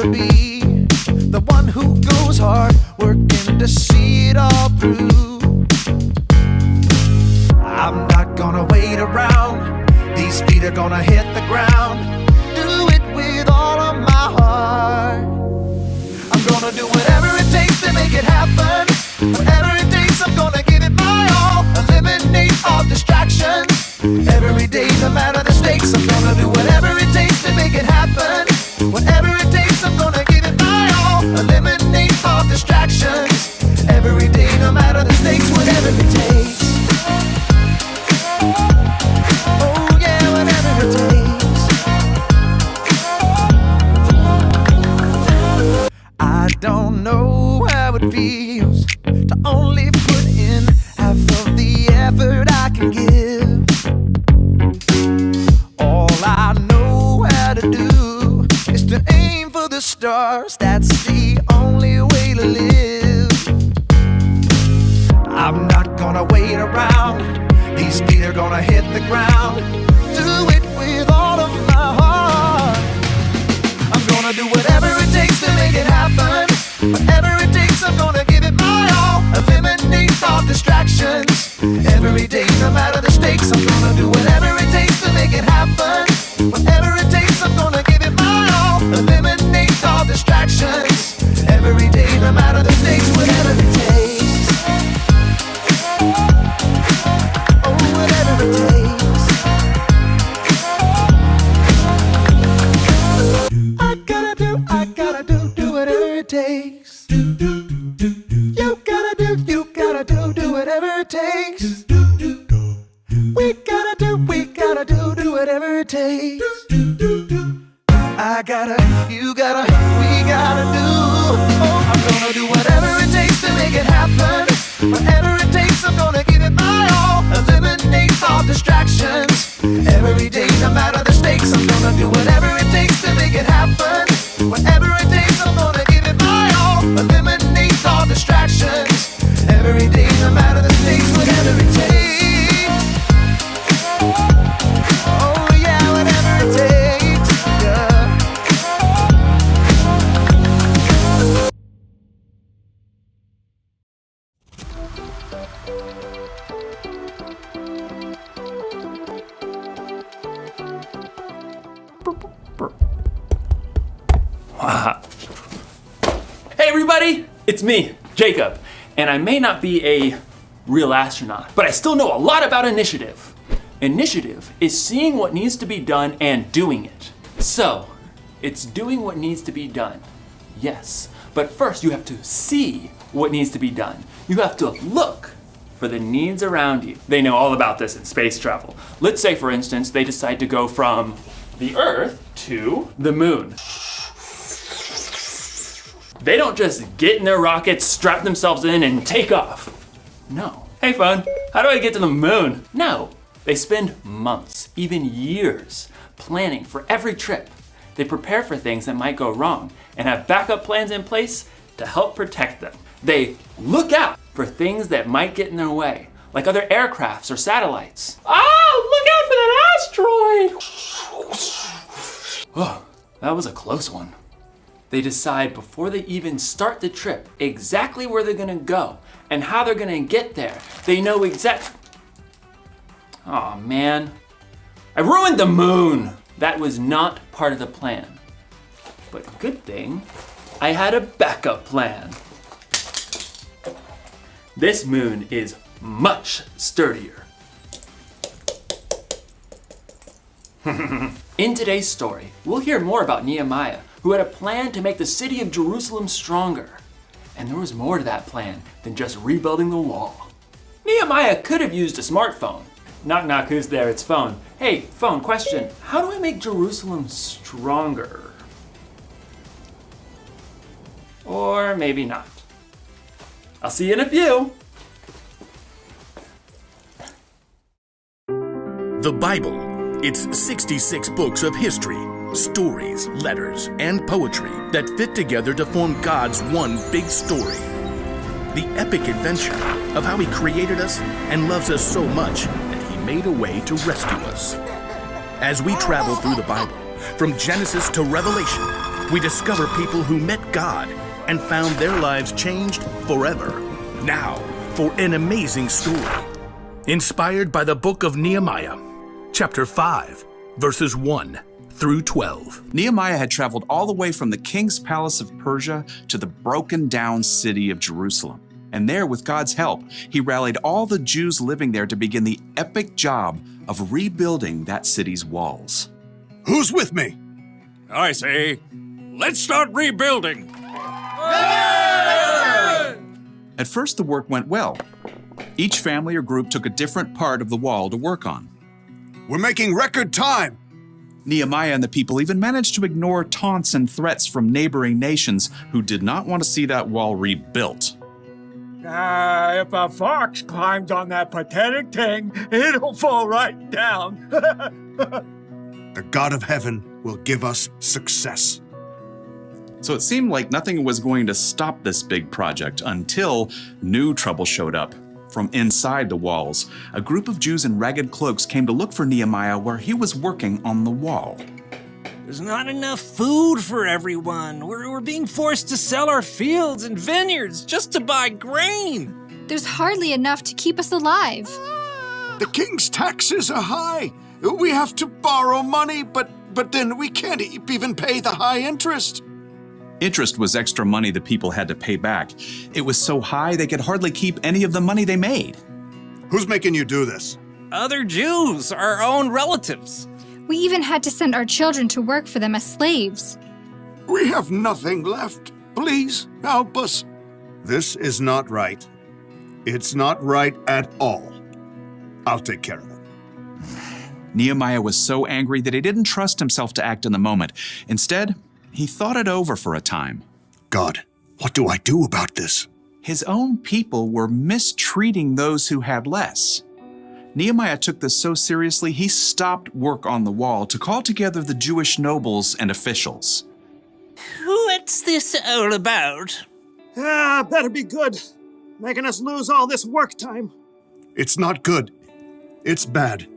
to be the one who goes hard, working to see it all through. I'm not gonna wait around, these feet are gonna hit the ground. Do it with all of my heart. I'm gonna do whatever it takes to make it happen. Whatever it takes, I'm gonna give it my all. Eliminate all distractions. Every day, no matter the stakes, I'm gonna do whatever it takes to make it happen. Whatever it takes, I'm gonna give it my all. Eliminate all distractions. Every day, no matter the stakes, whatever it takes. Oh yeah, whatever it takes. I don't know how it feels to only put in half of the effort I can give. All I know how to do is to aim for the stars. That's the only way to live. I'm not gonna wait around, these feet are gonna hit the ground. Do it with all of my heart. I'm gonna do whatever it takes to make it happen. Whatever it takes, I'm gonna give it my all. Eliminate all distractions. Every day, no matter the stakes, I'm gonna do whatever it takes to make it happen. Whatever it takes, I'm gonna give it my all. Eliminate all distractions. Every day, no matter the stakes, whatever it takes. Oh, whatever it takes. I gotta do whatever it takes. You gotta do whatever it takes. We gotta do whatever it takes. I gotta, you gotta, we gotta do. Oh, I'm gonna do whatever it takes to make it happen. Whatever it takes, I'm gonna give it my all. Eliminate all distractions. Every day, no matter the stakes, I'm gonna do whatever it takes to make it happen. Whatever it takes, I'm gonna give it my all. Eliminate all distractions. Every day, no matter the stakes, whatever it takes. Oh yeah, whatever it takes. Yeah. Hey everybody, it's me, Jacob, and I may not be a real astronaut, but I still know a lot about initiative. Initiative is seeing what needs to be done and doing it. So, it's doing what needs to be done, yes, but first you have to see what needs to be done. You have to look for the needs around you. They know all about this in space travel. Let's say, for instance, they decide to go from the Earth to the moon. They don't just get in their rockets, strap themselves in, and take off. No. Hey phone, how do I get to the moon? No. They spend months, even years, planning for every trip. They prepare for things that might go wrong and have backup plans in place to help protect them. They look out for things that might get in their way, like other aircrafts or satellites. Look out for that asteroid! Oh, that was a close one. They decide before they even start the trip exactly where they're gonna go and how they're gonna get there. They know Aw, man. I ruined the moon! That was not part of the plan. But good thing, I had a backup plan. This moon is much sturdier. In today's story, we'll hear more about Nehemiah, who had a plan to make the city of Jerusalem stronger. And there was more to that plan than just rebuilding the wall. Nehemiah could have used a smartphone. Knock knock, who's there? It's phone. Hey, phone, question. How do I make Jerusalem stronger? Or maybe not. I'll see you in a few. The Bible. It's 66 books of history, stories, letters, and poetry that fit together to form God's one big story. The epic adventure of how He created us and loves us so much that He made a way to rescue us. As we travel through the Bible, from Genesis to Revelation, we discover people who met God and found their lives changed forever. Now, for an amazing story. Inspired by the book of Nehemiah, chapter 5, verses 1 through 12. Nehemiah had traveled all the way from the king's palace of Persia to the broken down city of Jerusalem. And there, with God's help, he rallied all the Jews living there to begin the epic job of rebuilding that city's walls. Who's with me? I say, let's start rebuilding. At first, the work went well. Each family or group took a different part of the wall to work on. We're making record time. Nehemiah and the people even managed to ignore taunts and threats from neighboring nations who did not want to see that wall rebuilt. If a fox climbs on that pathetic thing, it'll fall right down. The God of heaven will give us success. So it seemed like nothing was going to stop this big project until new trouble showed up. From inside the walls, a group of Jews in ragged cloaks came to look for Nehemiah where he was working on the wall. There's not enough food for everyone. We're being forced to sell our fields and vineyards just to buy grain. There's hardly enough to keep us alive. The king's taxes are high. We have to borrow money, but then we can't even pay the high interest. Interest was extra money the people had to pay back. It was so high they could hardly keep any of the money they made. Who's making you do this? Other Jews, our own relatives. We even had to send our children to work for them as slaves. We have nothing left. Please help us. This is not right. It's not right at all. I'll take care of it. Nehemiah was so angry that he didn't trust himself to act in the moment. Instead, he thought it over for a time. God, what do I do about this? His own people were mistreating those who had less. Nehemiah took this so seriously, he stopped work on the wall to call together the Jewish nobles and officials. What's this all about? Better be good. Making us lose all this work time. It's not good. It's bad.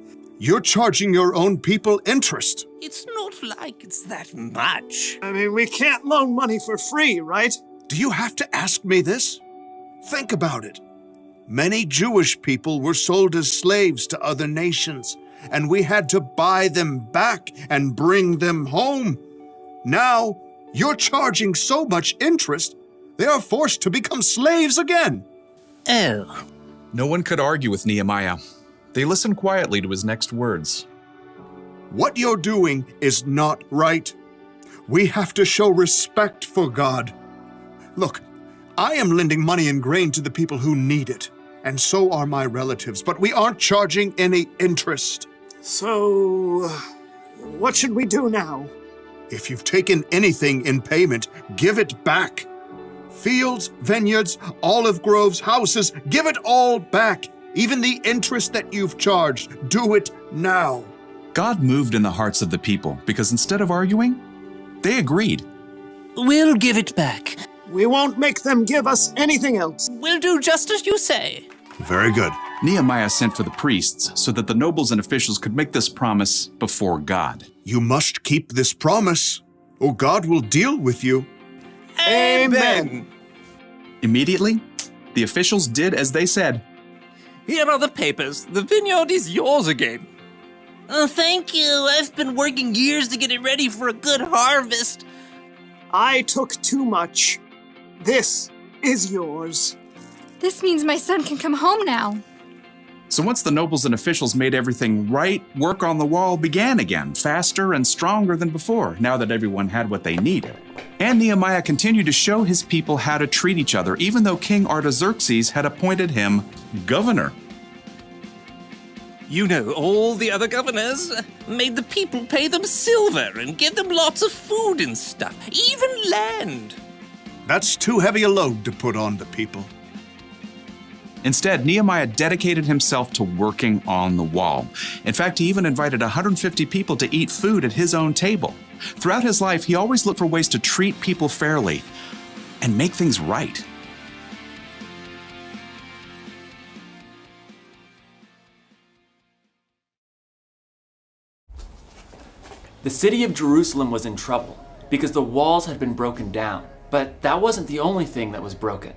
You're charging your own people interest. It's not like it's that much. I mean, we can't loan money for free, right? Do you have to ask me this? Think about it. Many Jewish people were sold as slaves to other nations, and we had to buy them back and bring them home. Now, you're charging so much interest, they are forced to become slaves again. Oh. No one could argue with Nehemiah. They listened quietly to his next words. What you're doing is not right. We have to show respect for God. Look, I am lending money and grain to the people who need it, and so are my relatives, but we aren't charging any interest. So, what should we do now? If you've taken anything in payment, give it back. Fields, vineyards, olive groves, houses, give it all back. Even the interest that you've charged, do it now. God moved in the hearts of the people because instead of arguing, they agreed. We'll give it back. We won't make them give us anything else. We'll do just as you say. Very good. Nehemiah sent for the priests so that the nobles and officials could make this promise before God. You must keep this promise, or God will deal with you. Amen. Immediately, the officials did as they said. Here are the papers. The vineyard is yours again. Oh, thank you. I've been working years to get it ready for a good harvest. I took too much. This is yours. This means my son can come home now. So once the nobles and officials made everything right, work on the wall began again, faster and stronger than before, now that everyone had what they needed. And Nehemiah continued to show his people how to treat each other, even though King Artaxerxes had appointed him governor. You know, all the other governors made the people pay them silver and give them lots of food and stuff, even land. That's too heavy a load to put on the people. Instead, Nehemiah dedicated himself to working on the wall. In fact, he even invited 150 people to eat food at his own table. Throughout his life, he always looked for ways to treat people fairly and make things right. The city of Jerusalem was in trouble because the walls had been broken down. But that wasn't the only thing that was broken.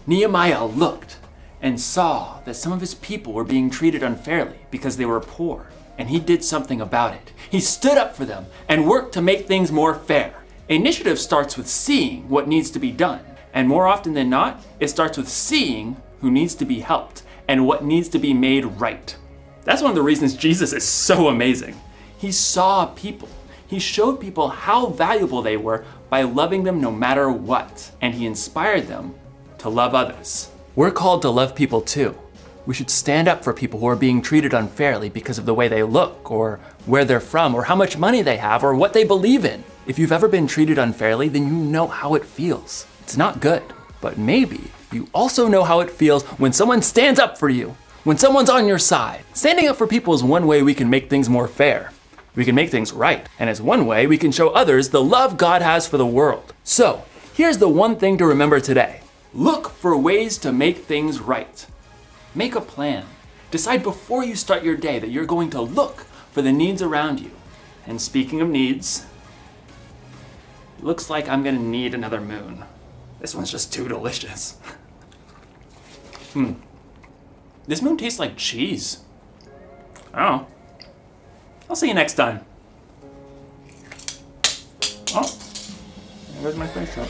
Nehemiah looked and saw that some of his people were being treated unfairly because they were poor, and he did something about it. He stood up for them and worked to make things more fair. Initiative starts with seeing what needs to be done, and more often than not, it starts with seeing who needs to be helped and what needs to be made right. That's one of the reasons Jesus is so amazing. He saw people. He showed people how valuable they were by loving them no matter what, and he inspired them to love others. We're called to love people too. We should stand up for people who are being treated unfairly because of the way they look, or where they're from, or how much money they have, or what they believe in. If you've ever been treated unfairly, then you know how it feels. It's not good, but maybe you also know how it feels when someone stands up for you, when someone's on your side. Standing up for people is one way we can make things more fair. We can make things right, and it's one way we can show others the love God has for the world. So, here's the one thing to remember today. Look for ways to make things right. Make a plan. Decide before you start your day that you're going to look for the needs around you. And speaking of needs, it looks like I'm gonna need another moon. This one's just too delicious. This moon tastes like cheese. Oh. I'll see you next time. Oh, there's my face up.